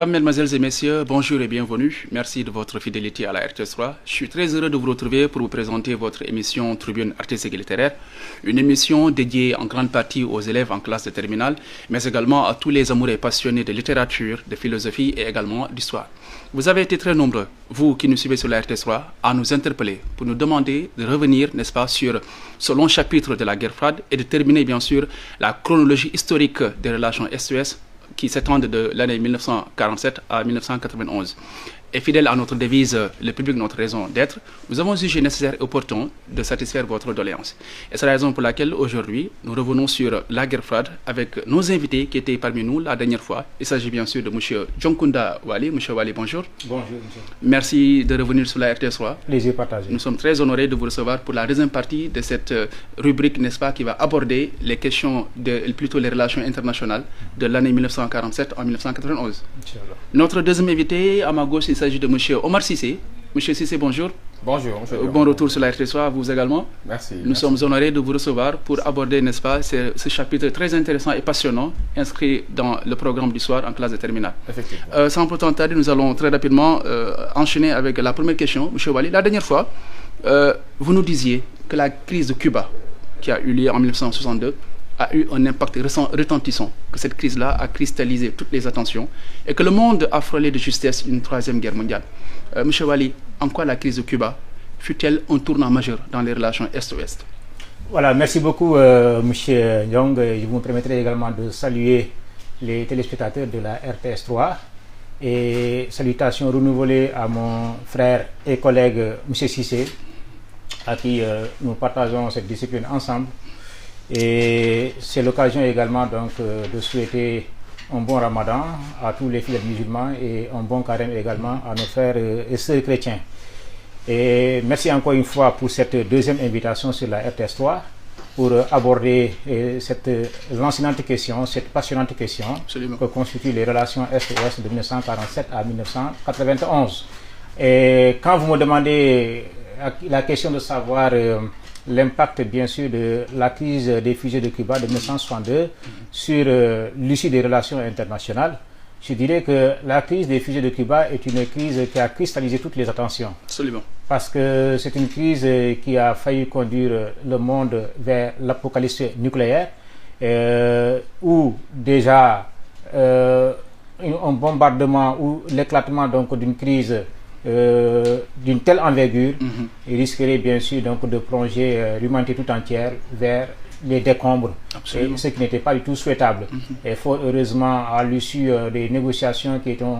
Mesdemoiselles et messieurs, bonjour et bienvenue. Merci de votre fidélité à la RTS3. Je suis très heureux de vous retrouver pour vous présenter votre émission Tribune artistique et littéraire, une émission dédiée en grande partie aux élèves en classe de terminale, mais également à tous les amoureux et passionnés de littérature, de philosophie et également d'histoire. Vous avez été très nombreux, vous qui nous suivez sur la RTS3, à nous interpeller pour nous demander de revenir, n'est-ce pas, sur ce long chapitre de la guerre froide et de terminer bien sûr la chronologie historique des relations Est-Ouest qui s'étendent de l'année 1947 à 1991. Et fidèle à notre devise « Le public, notre raison d'être », nous avons jugé nécessaire et opportun de satisfaire votre doléance. Et c'est la raison pour laquelle aujourd'hui, nous revenons sur la guerre froide avec nos invités qui étaient parmi nous la dernière fois. Il s'agit bien sûr de M. Djonkunda Wali. M. Wali, bonjour. Bonjour, monsieur. Merci de revenir sur la RTS3. Plaisir partagé. Nous sommes très honorés de vous recevoir pour la deuxième partie de cette rubrique, n'est-ce pas, qui va aborder les questions, plutôt les relations internationales de l'année 1947 en 1991. Inch'Allah. Notre deuxième invité, à ma gauche, il s'agit de M. Omar Sissé. M. Sissé, bonjour. Bonjour, monsieur. Bon retour sur la RTS3, vous également. Merci. Nous sommes honorés de vous recevoir pour aborder, n'est-ce pas, ce chapitre très intéressant et passionnant inscrit dans le programme du soir en classe de terminale. Effectivement. Sans plus tarder, nous allons très rapidement enchaîner avec la première question. M. Wali, la dernière fois, vous nous disiez que la crise de Cuba, qui a eu lieu en 1962, a eu un impact retentissant, que cette crise-là a cristallisé toutes les attentions et que le monde a frôlé de justesse une troisième guerre mondiale. Monsieur Wali, en quoi la crise de Cuba fut-elle un tournant majeur dans les relations Est-Ouest? Voilà, merci beaucoup, monsieur Nyong. Je vous permettrai également de saluer les téléspectateurs de la RTS3 et salutations renouvelées à mon frère et collègue, monsieur Sissé, à qui nous partageons cette discipline ensemble. Et c'est l'occasion également donc de souhaiter un bon ramadan à tous les fidèles musulmans et un bon carême également à nos frères et sœurs chrétiens. Et merci encore une fois pour cette deuxième invitation sur la RTS3 pour aborder cette lancinante question, cette passionnante question. Absolument. Que constituent les relations Est-Ouest de 1947 à 1991. Et quand vous me demandez la question de savoir l'impact bien sûr de la crise des fusées de Cuba de 1962 sur l'issue des relations internationales, je dirais que la crise des fusées de Cuba est une crise qui a cristallisé toutes les attentions. Absolument. Parce que c'est une crise qui a failli conduire le monde vers l'apocalypse nucléaire, où déjà un bombardement ou l'éclatement donc d'une crise d'une telle envergure risquerait bien sûr donc de plonger l'humanité tout entière vers les décombres, ce qui n'était pas du tout souhaitable. Et fort heureusement, à l'issue des négociations qui ont